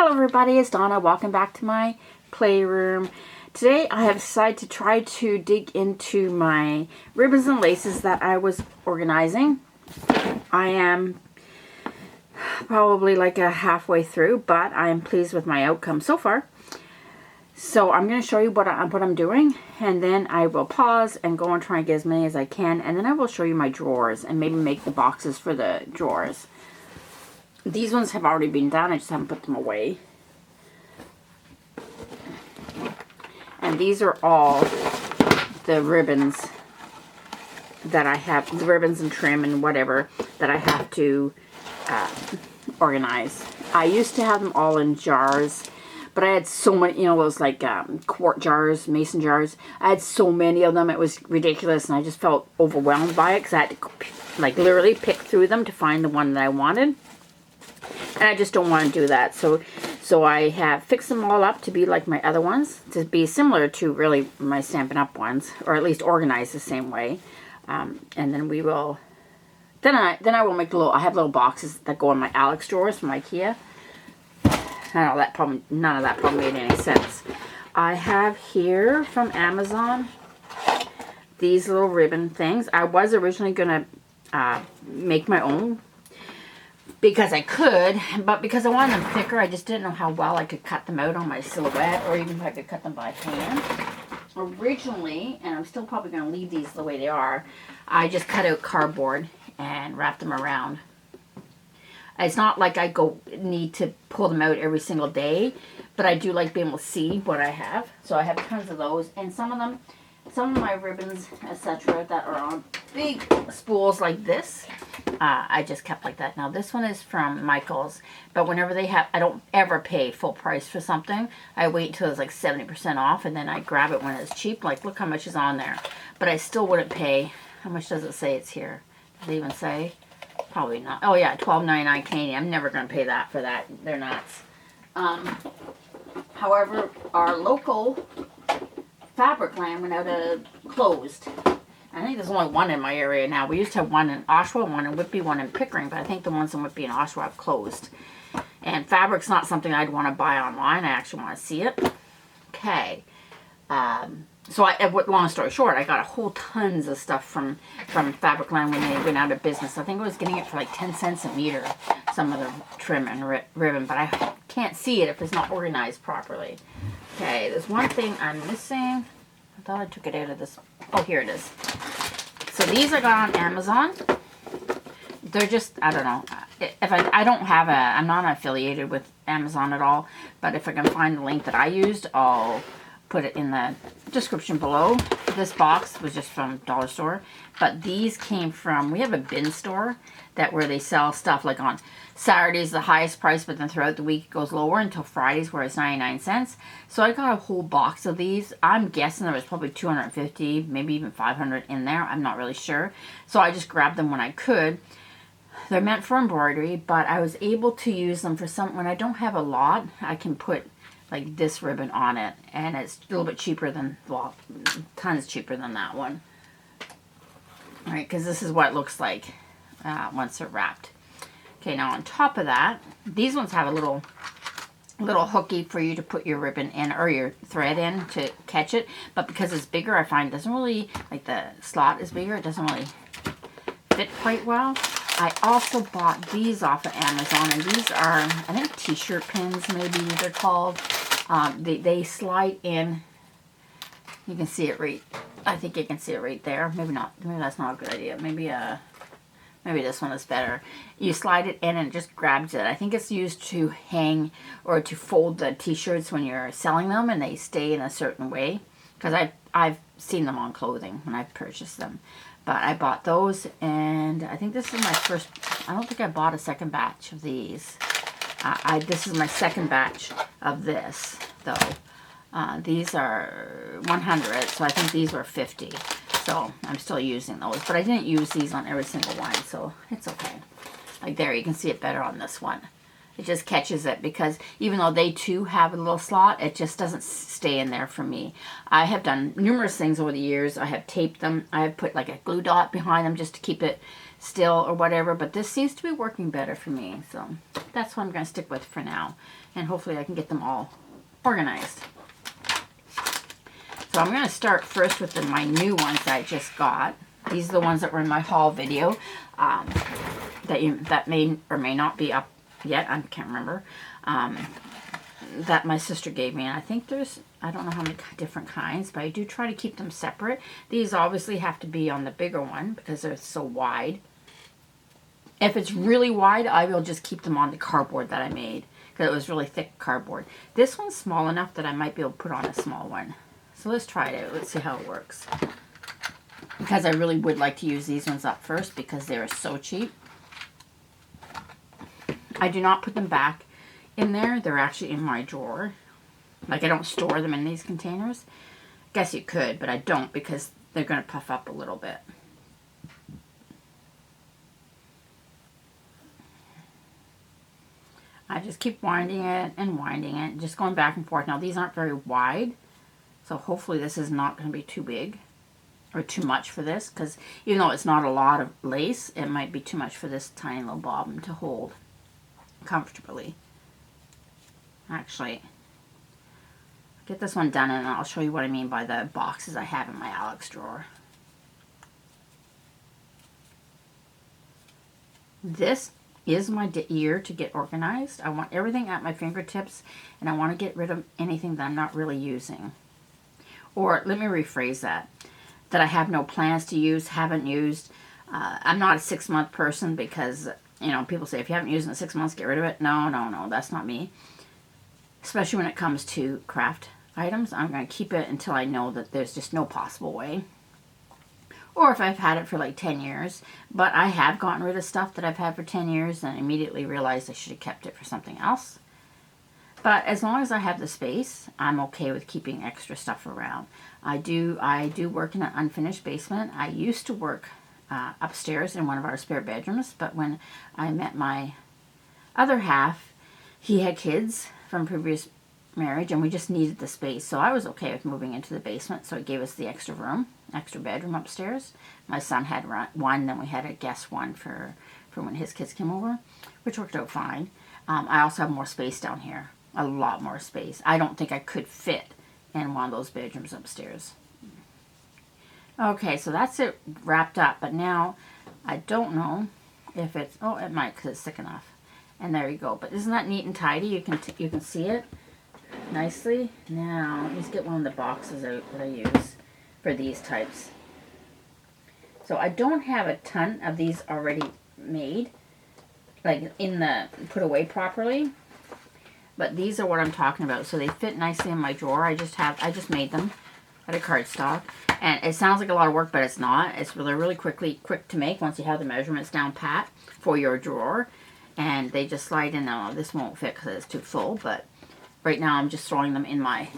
Hello everybody, it's Donna. Welcome back to my playroom. Today I have decided to try to dig into my ribbons and laces that I was organizing. I am probably like a halfway through, but I am pleased with my outcome so far. So I'm going to show you what I'm doing, and then I will pause and go and try and get as many as I can, and then I will show you my drawers and maybe make the boxes for the drawers. These ones have already been done, I just haven't put them away. And these are all the ribbons that I have, the ribbons and trim and whatever that I have to organize. I used to have them all in jars, but I had so many, you know, those like quart jars, mason jars. I had so many of them, it was ridiculous, and I just felt overwhelmed by it because I had to like literally pick through them to find the one that I wanted. And I just don't want to do that. So I have fixed them all up to be like my other ones, to be similar to really my Stampin' Up! Ones, or at least organized the same way. And then we will, then I will make I have little boxes that go in my Alex drawers from IKEA. None of that probably made any sense. I have here from Amazon these little ribbon things. I was originally going to make my own, because I could, but because I wanted them thicker, I just didn't know how well I could cut them out on my silhouette, or even if I could cut them by hand. Originally, and I'm still probably going to leave these the way they are, I just cut out cardboard and wrapped them around. It's not like I need to pull them out every single day, but I do like being able to see what I have. So I have tons of those, and some of my ribbons, etc., that are on big spools like this, I just kept like that. Now this one is from Michael's, but whenever they have, I don't ever pay full price for something. I wait until it's like 70% off, and then I grab it when it's cheap. Like, look how much is on there. But I still wouldn't pay. How much does it say it's here? Does it even say? Probably not. Oh yeah, $12.99 Canadian. I'm never going to pay that for that. They're nuts. However, our local fabric line went out of closed. I think there's only one in my area now. We used to have one in Oshawa, one in Whitby, one in Pickering, but I think the ones in Whitby and Oshawa have closed. And fabric's not something I'd want to buy online. I actually want to see it. Okay. So long story short, I got a whole tons of stuff from Fabric Line when they went out of business. I think I was getting it for like 10 cents a meter, some of the trim and ribbon, but I can't see it if it's not organized properly. Okay, there's one thing I'm missing. I thought I took it out of this. Oh, here it is. So these I got on Amazon. They're just, I don't know. If I don't have I'm not affiliated with Amazon at all, but if I can find the link that I used, I'll put it in the description below. This box was just from Dollar Store, but these came from, we have a bin store where they sell stuff like on Saturdays the highest price, but then throughout the week it goes lower until Fridays where it's 99 cents. So I got a whole box of these. I'm guessing there was probably 250, maybe even 500 in there. I'm not really sure. So I just grabbed them when I could. They're meant for embroidery, but I was able to use them for when I don't have a lot, I can put like this ribbon on it, and it's a little bit cheaper than, well, tons cheaper than that one. Alright, because this is what it looks like once they're wrapped. Okay, now on top of that, these ones have a little hooky for you to put your ribbon in, or your thread in to catch it, but because it's bigger, I find it doesn't really, like the slot is bigger, it doesn't really fit quite well. I also bought these off of Amazon, and these are, I think, t-shirt pins, maybe they're called. They slide in. You can see it right, I think you can see it right there. Maybe not, maybe that's not a good idea. Maybe this one is better. You slide it in and it just grabs it. I think it's used to hang or to fold the t-shirts when you're selling them, and they stay in a certain way. Because I've seen them on clothing when I've purchased them. But I bought those, and I think this is my first, I don't think I bought a second batch of these. This is my second batch of this, though. These are 100, so I think these were 50. So I'm still using those, but I didn't use these on every single one, so it's okay. Like there, you can see it better on this one. It just catches it, because even though they too have a little slot, it just doesn't stay in there for me. I have done numerous things over the years. I have taped them. I have put like a glue dot behind them just to keep it still or whatever, but this seems to be working better for me. So that's what I'm going to stick with for now. And hopefully I can get them all organized. So I'm going to start first with my new ones that I just got. These are the ones that were in my haul video that may or may not be up yet. I can't remember. That my sister gave me. And I think there's, I don't know how many different kinds, but I do try to keep them separate. These obviously have to be on the bigger one because they're so wide. If it's really wide, I will just keep them on the cardboard that I made, because it was really thick cardboard. This one's small enough that I might be able to put on a small one. So let's try it out. Let's see how it works. Because I really would like to use these ones up first because they are so cheap. I do not put them back in there. They're actually in my drawer. Like, I don't store them in these containers. I guess you could, but I don't because they're going to puff up a little bit. I just keep winding it, just going back and forth. Now, these aren't very wide, so hopefully this is not going to be too big or too much for this, because even though it's not a lot of lace, it might be too much for this tiny little bobbin to hold comfortably. Actually, get this one done and I'll show you what I mean by the boxes I have in my Alex drawer. This is my year to get organized. I want everything at my fingertips, and I want to get rid of anything that I'm not really using. Or let me rephrase that I have no plans to use, haven't used. I'm not a 6-month person because, you know, people say if you haven't used it in 6 months, get rid of it. No, that's not me. Especially when it comes to craft items. I'm going to keep it until I know that there's just no possible way. Or if I've had it for like 10 years. But I have gotten rid of stuff that I've had for 10 years and immediately realized I should have kept it for something else. But as long as I have the space, I'm okay with keeping extra stuff around. I do work in an unfinished basement. I used to work upstairs in one of our spare bedrooms, but when I met my other half, he had kids from previous marriage, and we just needed the space. So I was okay with moving into the basement, so it gave us the extra room, extra bedroom upstairs. My son had one, then we had a guest one for when his kids came over, which worked out fine. I also have more space down here, a lot more space. I don't think I could fit in one of those bedrooms upstairs. Okay, so that's it wrapped up, but now I don't know if it's, oh, it might because it's thick enough. And there you go. But isn't that neat and tidy? You can see it nicely. Now, let me just get one of the boxes out that I use for these types. So I don't have a ton of these already made, like in the put away properly. But these are what I'm talking about. So they fit nicely in my drawer. I just made them out of cardstock. And it sounds like a lot of work, but it's not. It's really quick to make once you have the measurements down pat for your drawer. And they just slide in. Now, this won't fit because it's too full, but right now I'm just throwing them in my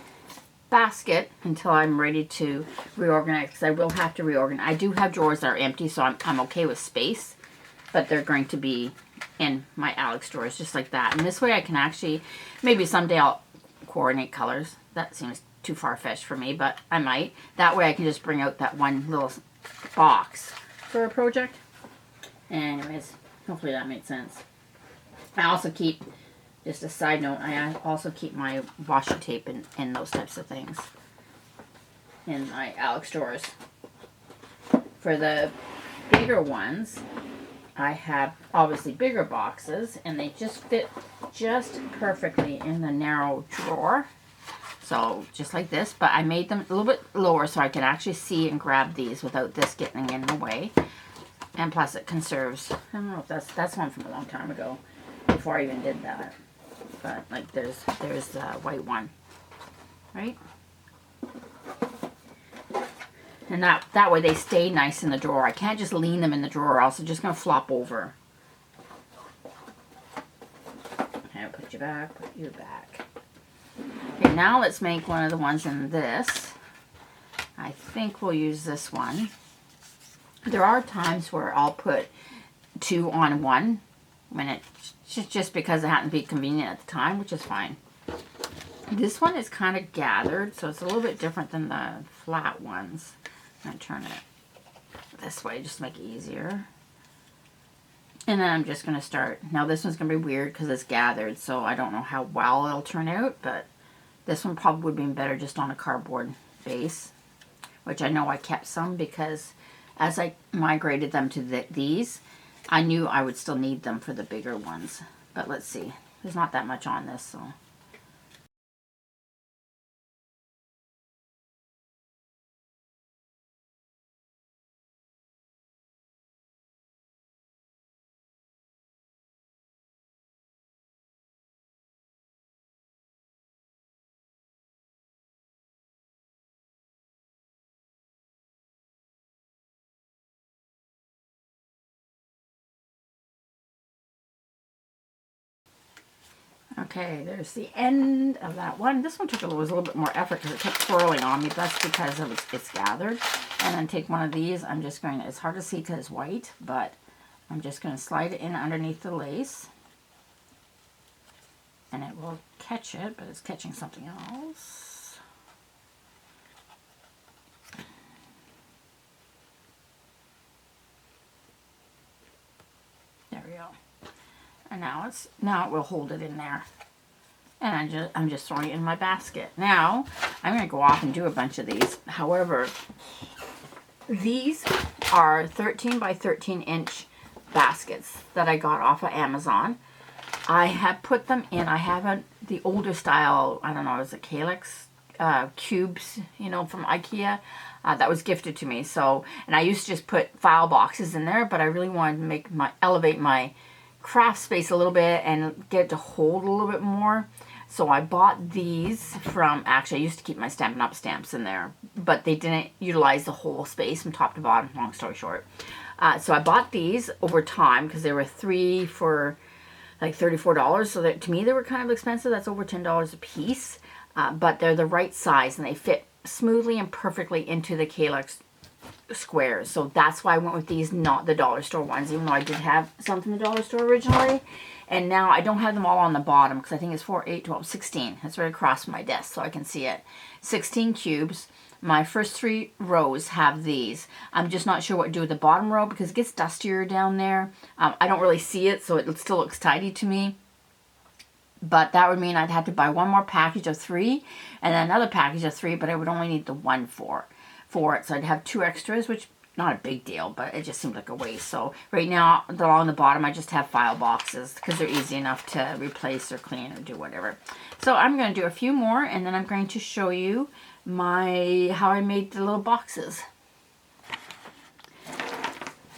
basket until I'm ready to reorganize, because I will have to reorganize. I do have drawers that are empty, so I'm okay with space, but they're going to be in my Alex drawers just like that. And this way I can actually, maybe someday I'll coordinate colors. That seems too far-fetched for me, but I might. That way I can just bring out that one little box for a project. Anyways, hopefully that made sense. I also keep, just a side note, I also keep my washi tape and those types of things in my Alex drawers. For the bigger ones, I have obviously bigger boxes, and they just fit just perfectly in the narrow drawer. So just like this, but I made them a little bit lower so I could actually see and grab these without this getting in the way. And plus it conserves, I don't know if that's one from a long time ago, before I even did that. But like there's the white one, right? And that way they stay nice in the drawer. I can't just lean them in the drawer, else they're just gonna flop over. Okay, put you back. Okay, now let's make one of the ones in this. I think we'll use this one. There are times where I'll put 2 on one when it's just because it happened to be convenient at the time, which is fine. This one is kind of gathered, so it's a little bit different than the flat ones. I'm going to turn it this way just to make it easier. And then I'm just going to start. Now this one's going to be weird because it's gathered, so I don't know how well it'll turn out, but this one probably would have been better just on a cardboard base, which I know I kept some because as I migrated them to these, I knew I would still need them for the bigger ones. But let's see. There's not that much on this, so. Okay, there's the end of that one. This one was a little bit more effort because it kept swirling on me. That's because it's gathered. And then take one of these. I'm just going to, it's hard to see because it's white, but I'm just going to slide it in underneath the lace. And it will catch it, but it's catching something else. There we go. And now it will hold it in there. And I'm just throwing it in my basket. Now, I'm going to go off and do a bunch of these. However, these are 13 by 13 inch baskets that I got off of Amazon. I have put them in, I haven't, the older style, I don't know, is it Calyx cubes, you know, from IKEA. That was gifted to me. So, and I used to just put file boxes in there, but I really wanted to elevate my craft space a little bit and get it to hold a little bit more. So I bought these from, actually I used to keep my Stampin' Up! Stamps in there, but they didn't utilize the whole space from top to bottom, long story short. So I bought these over time because they were 3 for like $34. So that, to me they were kind of expensive. That's over $10 a piece. But they're the right size and they fit smoothly and perfectly into the Calyx squares. So that's why I went with these, not the dollar store ones, even though I did have some from the dollar store originally. And now I don't have them all on the bottom because I think it's 4, 8, 12, 16. It's right across from my desk so I can see it. 16 cubes. My first 3 rows have these. I'm just not sure what to do with the bottom row because it gets dustier down there. I don't really see it, so it still looks tidy to me. But that would mean I'd have to buy one more package of 3 and then another package of 3, but I would only need the one for it. So I'd have 2 extras, which not a big deal, but it just seemed like a waste. So right now, along the bottom, I just have file boxes because they're easy enough to replace or clean or do whatever. So I'm going to do a few more, and then I'm going to show you how I made the little boxes.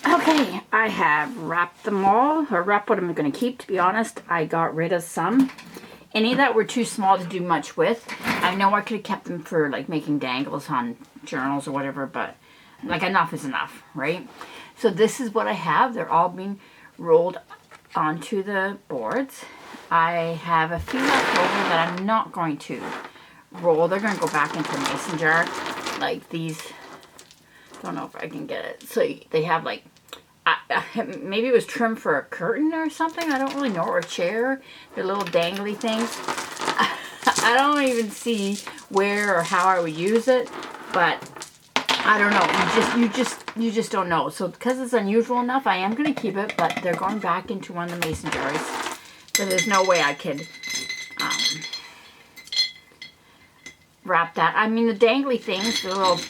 Okay, I have wrapped them all, or wrapped what I'm going to keep, to be honest. I got rid of some. Any that were too small to do much with. I know I could have kept them for like making dangles on journals or whatever, but like enough is enough, right? So this is what I have. They're all being rolled onto the boards. I have a few left over that I'm not going to roll. They're going to go back into a mason jar. Like these, don't know if I can get it. So they have like, maybe it was trimmed for a curtain or something. I don't really know, or a chair. They're little dangly things. I don't even see where or how I would use it, but I don't know. You just don't know. So because it's unusual enough, I am going to keep it, but they're going back into one of the mason jars. So there's no way I could wrap that. I mean, the dangly things, the little,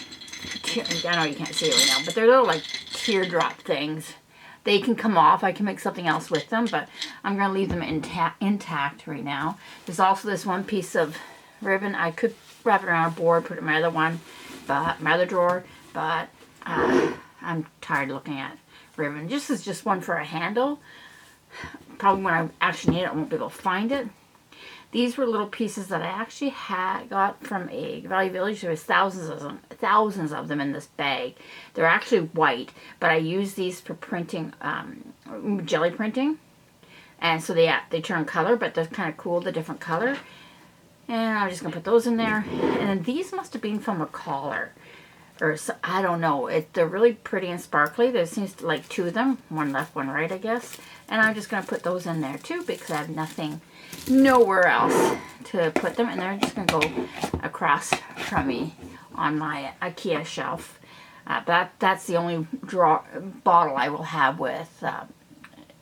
I know you can't see it right now, but they're little like teardrop things. They can come off. I can make something else with them, but I'm going to leave them intact right now. There's also this one piece of ribbon. I could wrap it around a board, put it in my other one, but my other drawer, but I'm tired of looking at ribbon. This is just one for a handle. Probably when I actually need it, I won't be able to find it. These were little pieces that I actually got from a Valley Village. There was thousands of them in this bag. They're actually white, but I use these for printing, jelly printing. And so they turn color, but they're kind of cool, the different color. And I'm just going to put those in there. And then these must have been from a collar. or so, I don't know. They're really pretty and sparkly. There seems to like 2 of them, one left, one right, I guess. And I'm just going to put those in there too because I have nowhere else to put them. And they're just going to go across from me on my IKEA shelf. That's the only bottle I will have with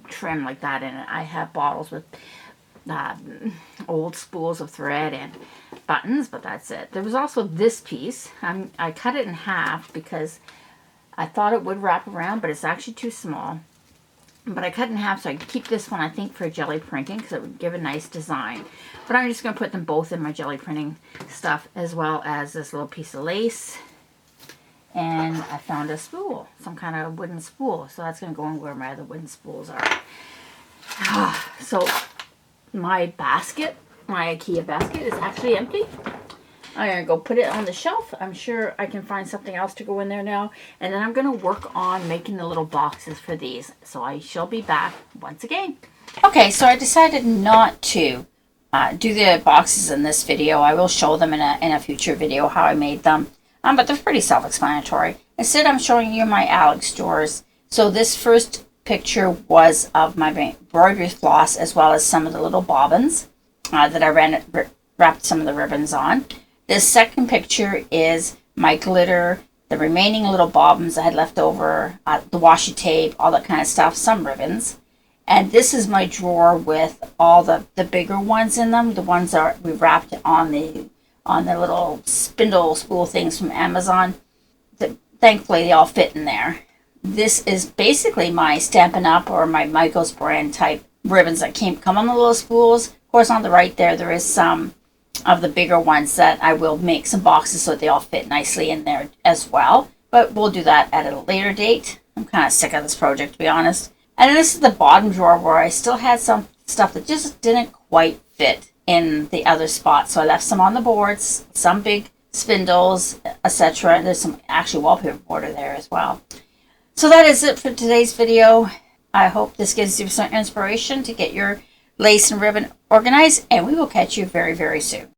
trim like that in it. I have bottles with old spools of thread and buttons, but that's it. There was also this piece. I cut it in half because I thought it would wrap around, but it's actually too small. But I cut it in half so I could keep this one, I think, for jelly printing because it would give a nice design. But I'm just going to put them both in my jelly printing stuff, as well as this little piece of lace. And I found a spool, some kind of wooden spool. So that's going to go in where my other wooden spools are. So my basket, my IKEA basket, is actually empty. I'm going to go put it on the shelf. I'm sure I can find something else to go in there now. And then I'm going to work on making the little boxes for these. So I shall be back once again. Okay, so I decided not to do the boxes in this video. I will show them in a future video how I made them. But they're pretty self-explanatory. Instead, I'm showing you my Alex drawers. So this first picture was of my embroidery floss, as well as some of the little bobbins that I wrapped some of the ribbons on. This second picture is my glitter, the remaining little bobbins I had left over, the washi tape, all that kind of stuff, some ribbons. And this is my drawer with all the bigger ones in them, the ones that we wrapped on the little spindle spool things from Amazon. Thankfully, they all fit in there. This is basically my Stampin' Up! Or my Michaels brand type ribbons that come on the little spools. Of course, on the right there is some of the bigger ones that I will make some boxes so that they all fit nicely in there as well. But we'll do that at a later date. I'm kind of sick of this project, to be honest. And then this is the bottom drawer where I still had some stuff that just didn't quite fit in the other spot. So I left some on the boards, some big spindles, etc. There's some actually wallpaper border there as well. So that is it for today's video. I hope this gives you some inspiration to get your lace and ribbon organized, and we will catch you very, very soon.